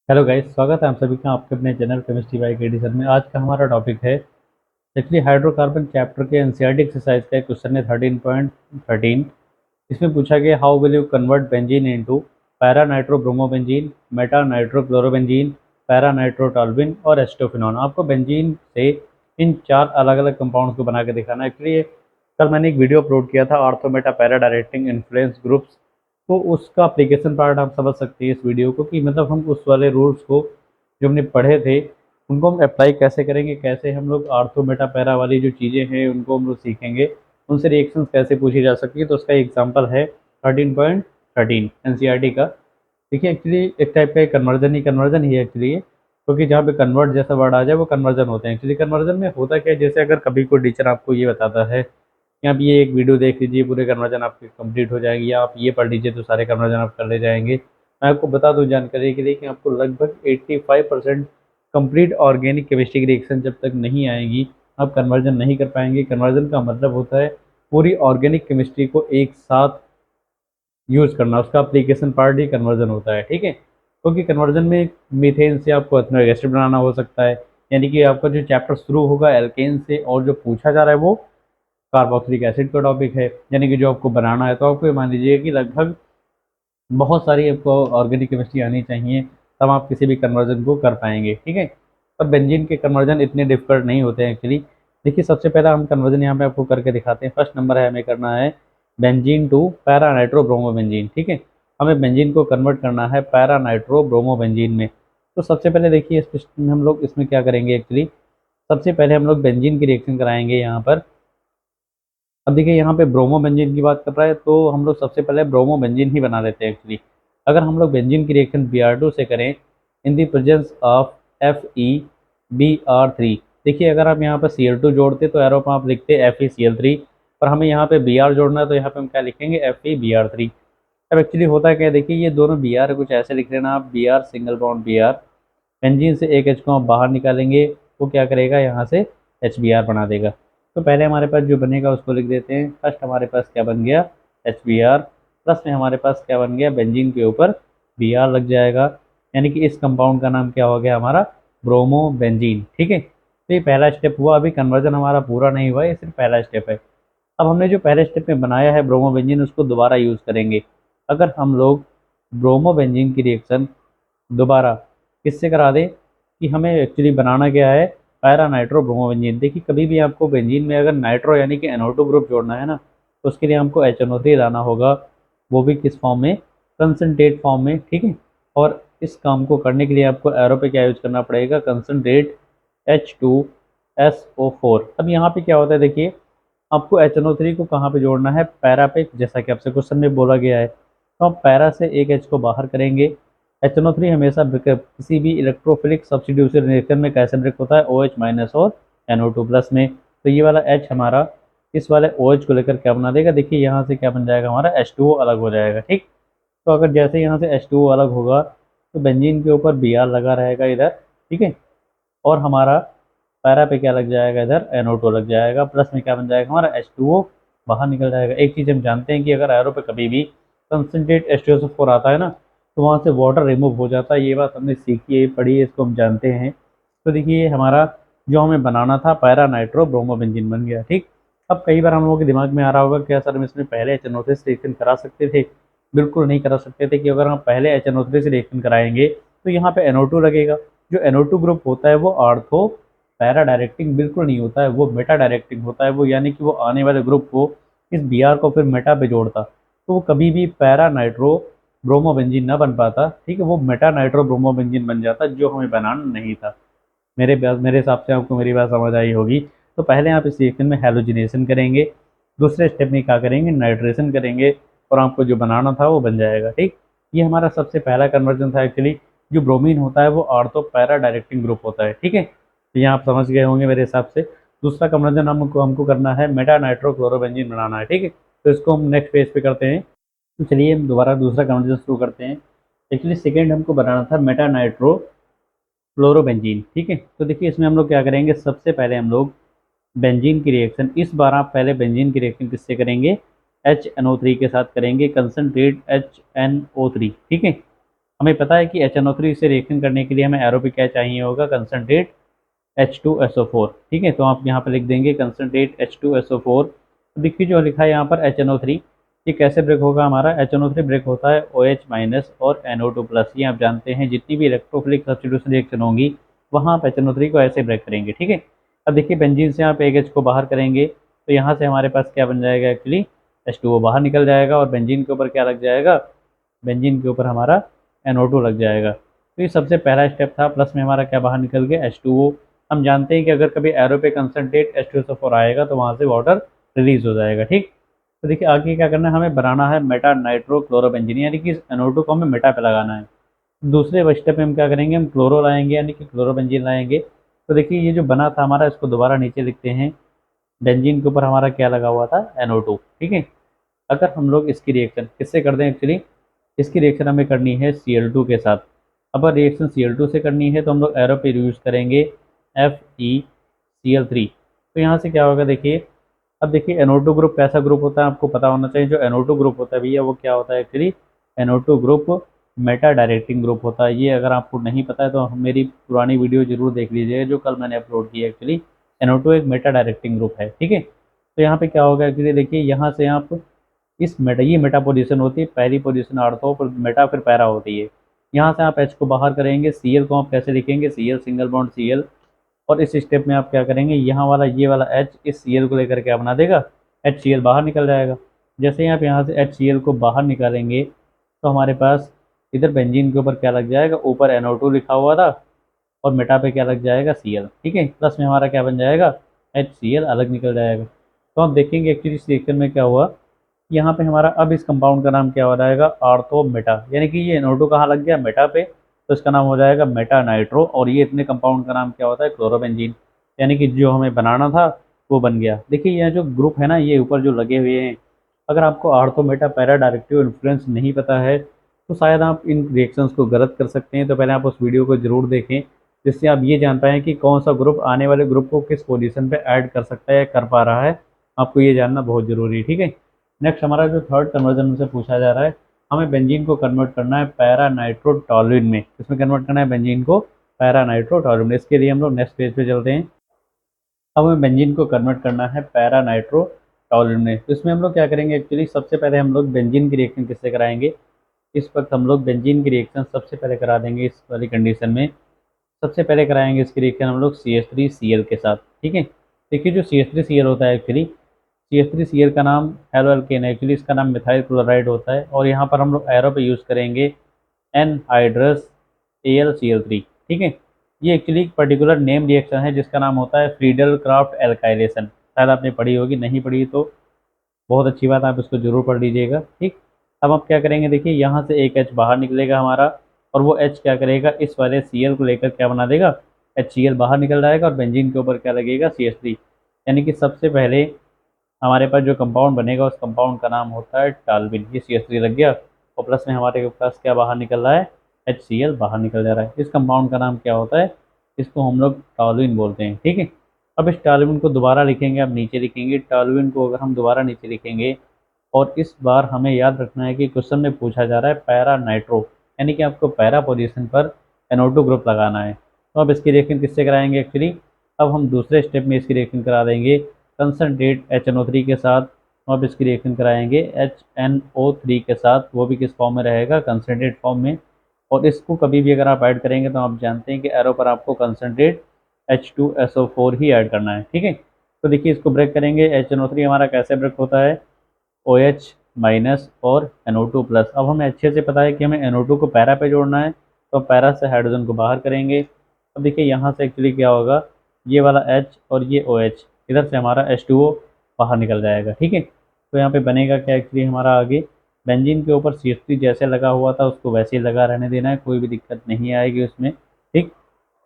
Hello guys, स्वागत है आप सभी का आपके अपने channel chemistry by K sir में। आज का हमारा टॉपिक है एक्चुअली हाइड्रोकार्बन चैप्टर के एनसीईआरटी एक्सरसाइज का एक क्वेश्चन है 13.13। इसमें पूछा गया how will you convert benzene into para nitrobromobenzene, meta nitrochlorobenzene, para nitrotoluene और एस्टोफिनॉन। आपको बेंजीन से इन चार अलग अलग कंपाउंड्स को बना के दिखाना है। एक्चुअली कल मैंने एक वीडियो अपलोड किया था ortho Meta para directing influence groups, तो उसका एप्लीकेशन पार्ट आप समझ सकते हैं इस वीडियो को कि मतलब हम उस वाले रूल्स को जो हमने पढ़े थे उनको हम अप्लाई कैसे करेंगे, कैसे हम लोग आर्थो मेटा पैरा वाली जो चीज़ें हैं उनको हम लोग सीखेंगे, उनसे रिएक्शंस कैसे पूछी जा सकती है। तो उसका एग्जांपल है 13.13 एनसीईआरटी का। देखिए एक्चुअली एक टाइप का कन्वर्जन ही है एक्चुअली ये, क्योंकि जहाँ पे कन्वर्ट जैसा वर्ड आ जाए वो कन्वर्जन होते हैं। एक्चुअली कन्वर्जन में होता क्या है, जैसे अगर कभी कोई टीचर आपको ये बताता है कि आप ये एक वीडियो देख लीजिए पूरे कन्वर्जन आपकी कंप्लीट हो जाएगी, या आप ये पढ़ लीजिए तो सारे कन्वर्जन आप कर ले जाएंगे। मैं आपको बता दूं जानकारी के लिए कि आपको लगभग 85% कंप्लीट ऑर्गेनिक केमिस्ट्री की रिएक्शन जब तक नहीं आएगी आप कन्वर्जन नहीं कर पाएंगे। कन्वर्जन का मतलब होता है पूरी ऑर्गेनिक केमिस्ट्री को एक साथ यूज़ करना, उसका एप्लीकेशन पार्ट ही कन्वर्जन होता है। ठीक है, क्योंकि कन्वर्जन में मीथेन से आपको एथेनॉइक एसिड बनाना हो सकता है, यानी कि आपका जो चैप्टर शुरू होगा एल्केन से, और जो पूछा जा रहा है वो कार्बोक्सिलिक एसिड का टॉपिक है, यानी कि जो आपको बनाना है। तो आपको ये मान लीजिए कि लगभग बहुत सारी आपको ऑर्गेनिक केमिस्ट्री आनी चाहिए, तब आप किसी भी कन्वर्जन को कर पाएंगे। ठीक है, पर बेंजीन के कन्वर्जन इतने डिफिकल्ट नहीं होते हैं एक्चुअली। देखिए सबसे पहला हम कन्वर्जन यहाँ पे आपको करके दिखाते हैं। फर्स्ट नंबर है हमें करना है बेंजीन टू पैरा नाइट्रोब्रोमोबेंजीन। ठीक है, हमें बेंजीन को कन्वर्ट करना है पैरा नाइट्रोब्रोमोबेंजीन में। तो सबसे पहले देखिए इसमें हम लोग इसमें क्या करेंगे एक्चुअली, सबसे पहले हम लोग बेंजीन की रिएक्शन कराएंगे यहाँ पर। अब देखिए यहाँ पे ब्रोमो बेंजीन की बात कर रहा है, तो हम लोग सबसे पहले ब्रोमो बेंजीन ही बना लेते हैं एक्चुअली। अगर हम लोग बेंजीन की रिएक्शन Br2 से करें इन दी प्रेजेंस ऑफ FeBr3, देखिए अगर आप यहाँ पर Cl2 जोड़ते तो एरो पर आप लिखते FeCl3, पर हमें यहाँ पे Br जोड़ना है तो यहाँ पे हम क्या लिखेंगे FeBr3। अब एक्चुअली होता क्या है, देखिए ये दोनों Br कुछ ऐसे लिख लेना आप, Br single bond Br, benzene से एक H को हम बाहर निकालेंगे, वो क्या करेगा यहाँ से HBr बना देगा। तो पहले हमारे पास जो बनेगा उसको लिख देते हैं। फर्स्ट हमारे पास क्या बन गया HBr, प्लस में हमारे पास क्या बन गया बेंजीन के ऊपर Br लग जाएगा, यानी कि इस कंपाउंड का नाम क्या हो गया हमारा ब्रोमो बेंजीन। ठीक है, तो ये पहला स्टेप हुआ। अभी कन्वर्जन हमारा पूरा नहीं हुआ, ये सिर्फ पहला स्टेप है। अब हमने जो पहले स्टेप में बनाया है ब्रोमो बेंजीन उसको दोबारा यूज़ करेंगे। अगर हम लोग ब्रोमो बेंजीन की रिएक्शन दोबारा किससे करा दें, कि हमें एक्चुअली बनाना क्या है पैरा नाइट्रो ब्रोमो बेंजीन। देखिए कभी भी आपको बेंजीन में अगर नाइट्रो यानी कि NO2 ग्रुप जोड़ना है ना, तो उसके लिए हमको HNO3 लाना होगा, वो भी किस फॉर्म में, कंसनट्रेट फॉर्म में। ठीक है, और इस काम को करने के लिए आपको एरो पे क्या यूज करना पड़ेगा, कंसनट्रेट H2SO4। अब यहाँ पे क्या होता है देखिए, आपको HNO3 को कहाँ पे जोड़ना है, पैरा पे, जैसा कि आपसे क्वेश्चन में बोला गया है। तो आप पैरा से एक H को बाहर करेंगे। HNO3 हमेशा किसी भी इलेक्ट्रोफिलिक सब्स्टिट्यूशन रिएक्शन में कैसे ब्रेक होता है OH माइनस और NO2 प्लस में। तो ये वाला H हमारा इस वाले OH को लेकर क्या बना देगा, देखिए यहाँ से क्या बन जाएगा हमारा H2O अलग हो जाएगा। ठीक, तो अगर जैसे यहाँ से H2O अलग होगा तो बेंजीन के ऊपर Br लगा रहेगा इधर। ठीक है, और हमारा पैरा पे क्या लग जाएगा, इधर NO2 लग जाएगा, प्लस में क्या बन जाएगा हमारा H2O बाहर निकल जाएगा। एक चीज़ हम जानते हैं कि अगर एरो पे कभी भी कंसनट्रेट H2SO4 आता है ना, तो वहाँ से वाटर रिमूव हो जाता है। ये बात हमने सीखी है, पढ़ी है, इसको हम जानते हैं। तो देखिए हमारा जो हमें बनाना था पैरा नाइट्रो ब्रोमो बेंजीन बन गया। ठीक, अब कई बार हम लोगों के दिमाग में आ रहा होगा क्या सर हम इसमें पहले HNO3 से रिएक्शन करा सकते थे। बिल्कुल नहीं करा सकते थे, कि अगर हम पहले HNO3 से रिएक्शन कराएंगे तो यहाँ पे NO2 लगेगा। जो NO2 ग्रुप होता है वो आर्थो पैरा डायरेक्टिंग बिल्कुल नहीं होता है, वो मेटा डायरेक्टिंग होता है। वो यानी कि वो आने वाले ग्रुप को इस Br को फिर मेटा पे जोड़ता, तो वो कभी भी पैरा नाइट्रो ब्रोमोबेंजीन ना बन पाता। ठीक है, वो मेटा नाइट्रो ब्रोमोबेंजीन बन जाता, जो हमें बनाना नहीं था। मेरे हिसाब से आपको मेरी बात समझ आई होगी। तो पहले आप इस रिएक्शन में हैलोजिनेशन करेंगे, दूसरे स्टेप में क्या करेंगे नाइट्रेशन करेंगे, और आपको जो बनाना था वो बन जाएगा। ठीक, ये हमारा सबसे पहला कन्वर्जन था एक्चुअली। जो ब्रोमीन होता है वो आर्थो पैरा डायरेक्टिंग ग्रुप होता है। ठीक है, तो यहाँ आप समझ गए होंगे मेरे हिसाब से। दूसरा कन्वर्जन हमको करना है मेटा नाइट्रोक्लोरोबेंजीन बनाना है। ठीक है, तो इसको हम नेक्स्ट पेज पे करते हैं। तो चलिए हम दोबारा दूसरा कन्वर्जन शुरू करते हैं। एक्चुअली सेकेंड हमको बनाना था मेटा नाइट्रो फ्लोरोबेंजीन। ठीक है, तो देखिए इसमें हम लोग क्या करेंगे, सबसे पहले हम लोग बेंजीन की रिएक्शन, इस बार आप पहले बेंजीन की रिएक्शन किससे करेंगे HNO3 के साथ करेंगे, कंसनट्रेट HNO3। ठीक है, हमें पता है कि HNO3 से रिएक्शन करने के लिए हमें एरो पे क्या चाहिए होगा, कंसनट्रेट H2SO4। ठीक है, तो आप यहाँ पर लिख देंगे कंसनट्रेट H2SO4। देखिए जो लिखा है यहाँ पर HNO3, ये कैसे ब्रेक होगा हमारा। HNO3 ब्रेक होता है OH माइनस और NO2 प्लस। ये आप जानते हैं, जितनी भी इलेक्ट्रोफिलिक सब्स्टिट्यूशन रिएक्शन होंगी वहाँ आप HNO3 को ऐसे ब्रेक करेंगे। ठीक है, अब देखिए बेंजीन से आप एक H को बाहर करेंगे तो यहाँ से हमारे पास क्या बन जाएगा, एक्चुअली H2O बाहर निकल जाएगा और बेंजीन के ऊपर क्या लग जाएगा, बेंजीन के ऊपर हमारा NO2 लग जाएगा। तो ये सबसे पहला स्टेप था, प्लस में हमारा क्या बाहर निकल गया, H2O। हम जानते हैं कि अगर कभी एरो पे कंसनट्रेट H2SO4 आएगा तो वहाँ से वाटर रिलीज हो जाएगा। ठीक, तो देखिए आगे क्या करना है, हमें बनाना है मेटा नाइट्रो क्लोरोबेंजीन, यानी कि इस NO2 को हमें मेटा पे लगाना है। दूसरे स्टेप में हम क्या करेंगे, हम क्लोरो लाएंगे यानी कि क्लोरोबेंजीन लाएंगे। तो देखिए ये जो बना था हमारा, इसको दोबारा नीचे लिखते हैं। बेंजीन के ऊपर हमारा क्या लगा हुआ था, NO2। ठीक है, अगर हम लोग इसकी रिएक्शन किससे कर दें, एक्चुअली इसकी रिएक्शन हमें करनी है Cl2 के साथ। अब अगर रिएक्शन Cl2 से करनी है तो हम लोग एरो पे यूज करेंगे FeCl3। तो यहाँ से क्या होगा देखिए, अब देखिए NO2 ग्रुप कैसा ग्रुप होता है आपको पता होना चाहिए। जो NO2 ग्रुप होता है भैया वो क्या होता है, actually NO2 group Meta directing group होता है। ये अगर आपको नहीं पता है तो मेरी पुरानी वीडियो जरूर देख लीजिएगा जो कल मैंने अपलोड की है। एक्चुअली NO2 एक मेटा डायरेक्टिंग ग्रुप है। ठीक है, तो यहाँ पे क्या होगा, एक्चुअली देखिए यहाँ से आप इस मेटा, ये मेटा पोजीशन होती है, पहली पोजीशन आर्थो, फिर मेटा, फिर पैरा होती है। यहाँ से आप H को बाहर करेंगे, Cl को आप कैसे लिखेंगे, Cl सिंगल बॉन्ड Cl। और इस स्टेप में आप क्या करेंगे, यहाँ वाला ये वाला H इस Cl को लेकर क्या बना देगा, HCl बाहर निकल जाएगा। जैसे ही आप यहाँ से HCl को बाहर निकालेंगे तो हमारे पास इधर बेंजीन के ऊपर क्या लग जाएगा, ऊपर NO2 लिखा हुआ था और मेटा पे क्या लग जाएगा, Cl। ठीक है, प्लस में हमारा क्या बन जाएगा, HCl अलग निकल जाएगा। तो हम देखेंगे एक्चुअली इस रिएक्शन में क्या हुआ, यहाँ पे हमारा अब इस कंपाउंड का नाम क्या हो जाएगा, आर्थो मेटा। यानी कि ये NO2 कहाँ लग गया, मेटा पे, तो इसका नाम हो जाएगा मेटा नाइट्रो। और ये इतने कंपाउंड का नाम क्या होता है, क्लोरोबेंजीन। यानी कि जो हमें बनाना था वो बन गया। देखिए यह जो ग्रुप है ना, ये ऊपर जो लगे हुए हैं, अगर आपको ortho Meta para directive influence नहीं पता है तो शायद आप इन रिएक्शंस को गलत कर सकते हैं। तो पहले आप उस वीडियो को जरूर देखें, जिससे आप ये जान पाएँ कि कौन सा ग्रुप आने वाले ग्रुप को किस पोजीशन पे ऐड कर सकता है या कर पा रहा है। आपको ये जानना बहुत ज़रूरी है। ठीक है, नेक्स्ट हमारा जो थर्ड कन्वर्जन हमसे पूछा जा रहा है, हमें बेंजीन को कन्वर्ट करना है पैरा नाइट्रोटोलुइन में। इसमें कन्वर्ट करना है बेंजीन को पैरा नाइट्रोटोलुइन में। इसके लिए हम लोग नेक्स्ट पेज पे चलते हैं। अब हमें बेंजीन को कन्वर्ट करना है पैरा नाइट्रोटोलुइन में। तो इसमें हम लोग क्या करेंगे, एक्चुअली सबसे पहले हम लोग बेंजीन की रिएक्शन किससे कराएंगे, इस वक्त हम लोग बेंजीन की रिएक्शन सबसे पहले करा देंगे इस वाली कंडीशन में। सबसे पहले कराएंगे इसकी रिएक्शन हम लोग CH3Cl के साथ। ठीक है, देखिए जो CH3Cl होता है, एक्चुअली CH3Cl का नाम हेलो एल्केन है, एक्चुअली इसका नाम मिथाइल क्लोराइड होता है। और यहाँ पर हम लोग एरो पे यूज़ करेंगे एनहाइड्रस AlCl3। ठीक है, ये एक्चुअली एक पर्टिकुलर नेम रिएक्शन है जिसका नाम होता है फ्रीडल क्राफ्ट एल्काइलेशन। शायद आपने पढ़ी होगी, नहीं पढ़ी तो बहुत अच्छी बात, आप इसको जरूर पढ़ लीजिएगा। ठीक, अब आप क्या करेंगे, देखिए यहाँ से एक H बाहर निकलेगा हमारा, और वो H क्या करेगा, इस वाले Cl को लेकर क्या बना देगा, HCl बाहर निकल जाएगा और बेंजीन के ऊपर क्या लगेगा, CH3। यानी कि सबसे पहले हमारे पास जो कंपाउंड बनेगा उस कंपाउंड का नाम होता है टालविन। ये CH3 लग गया और प्लस में हमारे पास क्या बाहर निकल रहा है, HCl बाहर निकल जा रहा है। इस कंपाउंड का नाम क्या होता है, इसको हम लोग टॉलुइन बोलते हैं। ठीक है, अब इस टॉलुइन को दोबारा लिखेंगे, अब नीचे लिखेंगे टॉलुइन को। अगर हम दोबारा नीचे लिखेंगे, और इस बार हमें याद रखना है कि क्वेश्चन में पूछा जा रहा है पैरा नाइट्रो, यानी कि आपको पैरा पोजीशन पर NO2 ग्रुप लगाना है। तो अब इसकी रिएक्शन किससे कराएंगे, एक्चुअली अब हम दूसरे स्टेप में इसकी रिएक्शन करा देंगे कंसनट्रेट HNO3 के साथ। तो अब इसकी रिएक्शन कराएंगे HNO3 के साथ, वो भी किस फॉर्म में रहेगा, कंसनट्रेट फॉर्म में। और इसको कभी भी अगर आप ऐड करेंगे तो आप जानते हैं कि एरो पर आपको कंसनट्रेट H2SO4 ही ऐड करना है। ठीक है, तो देखिए इसको ब्रेक करेंगे। HNO3 हमारा कैसे ब्रेक होता है, OH माइनस और NO2 प्लस। अब हमें अच्छे से पता है कि हमें NO2 को पैरा पे जोड़ना है, तो पैरा से हाइड्रोजन को बाहर करेंगे। अब देखिए यहाँ से एक्चुअली क्या होगा, ये वाला H और ये OH, इधर से हमारा H2O बाहर निकल जाएगा। ठीक है, तो यहाँ पे बनेगा क्या, एक्चुअली हमारा आगे बेंजीन के ऊपर CH3 जैसे लगा हुआ था उसको वैसे ही लगा रहने देना है, कोई भी दिक्कत नहीं आएगी उसमें। ठीक,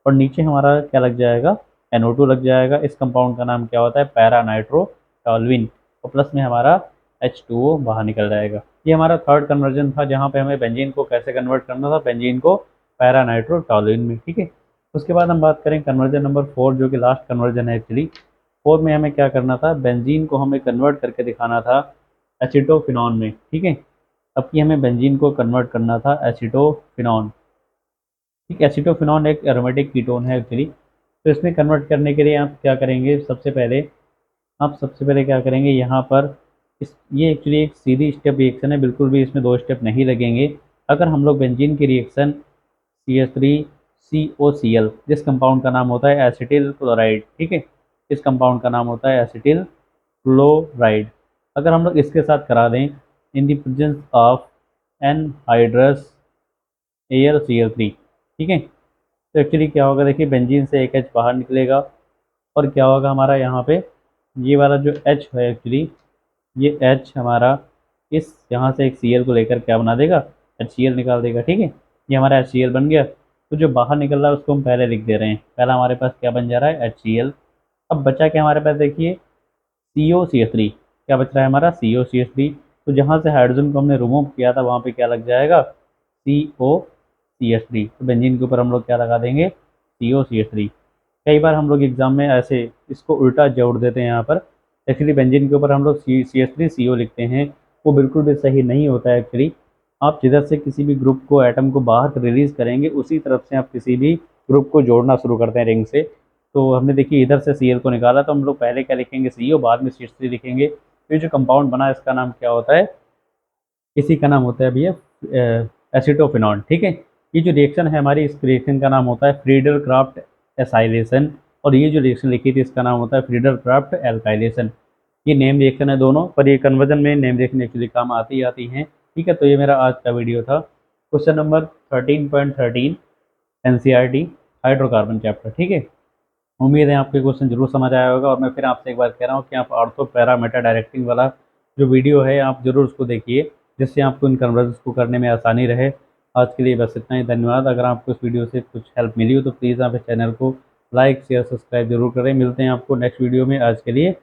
और नीचे हमारा क्या लग जाएगा, NO2 लग जाएगा। इस कंपाउंड का नाम क्या होता है, पैरा नाइट्रोटोलुइन। और प्लस में हमारा H2O बाहर निकल जाएगा। ये हमारा थर्ड कन्वर्जन था जहाँ पे हमें बेंजीन को कैसे कन्वर्ट करना था, बेंजीन को पैरा नाइट्रोटोलुइन में। ठीक है, उसके बाद हम बात करें कन्वर्जन नंबर 4, जो कि लास्ट कन्वर्जन है। एक्चुअली 4 में हमें क्या करना था, बेंजीन को हमें कन्वर्ट करके दिखाना था एसिटोफिनॉन में। ठीक है, अब कि हमें बेंजीन को कन्वर्ट करना था एसीटोफिनॉन। ठीक, एसीटोफिनॉन एक एरोमेटिक कीटोन है एक्चुअली। तो इसमें कन्वर्ट करने के लिए आप क्या करेंगे, सबसे पहले क्या करेंगे यहाँ पर, इस ये एक्चुअली एक सीधी स्टेप रिएक्शन है, बिल्कुल भी इसमें दो स्टेप नहीं लगेंगे। अगर हम लोग बेंजीन की रिएक्शन CH3COCl, जिस कंपाउंड का नाम होता है एसिटिल क्लोराइड, ठीक है, इस कंपाउंड का नाम होता है एसिटिल क्लोराइड, अगर हम लोग इसके साथ करा दें in the presence of anhydrous AlCl3, ठीक है, तो एक्चुअली क्या होगा, देखिए बेंजीन से एक H बाहर निकलेगा और क्या होगा हमारा यहाँ पे, ये वाला जो H है एक्चुअली, ये H हमारा इस यहाँ से एक Cl को लेकर क्या बना देगा, HCl निकाल देगा, ठीक है, ये हमारा HCl बन गया। तो जो बाहर निकल रहा है उसको हम पहले लिख दे रहे हैं, पहला हमारे पास क्या बन जा रहा है, HCl। अब बचा क्या हमारे पास, देखिए COCH3, क्या बच रहा है हमारा COCH3। तो जहाँ से हाइड्रोजन को हमने रिमूव किया था वहाँ पे क्या लग जाएगा, COCH3। तो बेंजीन के ऊपर हम लोग क्या लगा देंगे, COCH3। कई बार हम लोग एग्जाम में ऐसे इसको उल्टा जोड़ देते हैं यहाँ पर, एक्चुअली बेंजीन के ऊपर हम लोग CH3CO लिखते हैं, वो बिल्कुल भी सही नहीं होता है एक्चुअली। आप जिधर से किसी भी ग्रुप को, एटम को बाहर रिलीज करेंगे, उसी तरफ से आप किसी भी ग्रुप को जोड़ना शुरू करते हैं रिंग से। तो हमने देखिए इधर से Cl को निकाला, तो हम लोग पहले क्या लिखेंगे, CO, बाद में CH3 लिखेंगे। तो ये जो कंपाउंड बना है इसका नाम क्या होता है, इसी का नाम होता है भैया एसिटोफिनॉन, ठीक है। ये जो रिएक्शन है हमारी, इस रिएक्शन का नाम होता है फ्रीडल क्राफ्ट एसाइलेशन, और ये जो रिएक्शन लिखी थी इसका नाम होता है फ्रीडल क्राफ्ट एल्काइलेशन। ये नेम रिएक्शन है दोनों, पर ये कन्वर्जन में नेम रिएक्शन एक्चुअली काम आती आती हैं, ठीक है। तो ये मेरा आज का वीडियो था, question number 13.13 NCERT hydrocarbon chapter, ठीक है। उम्मीद है आपके क्वेश्चन जरूर समझ आया होगा, और मैं फिर आपसे एक बार कह रहा हूँ कि आप ऑर्थो पैरा मेटा डायरेक्टिंग वाला जो वीडियो है आप जरूर उसको देखिए, जिससे आपको इन कन्वर्जन्स को करने में आसानी रहे। आज के लिए बस इतना ही, धन्यवाद। अगर आपको इस वीडियो से कुछ हेल्प मिली हो तो प्लीज़ आप इस चैनल को लाइक शेयर सब्सक्राइब जरूर करें। मिलते हैं आपको नेक्स्ट वीडियो में, आज के लिए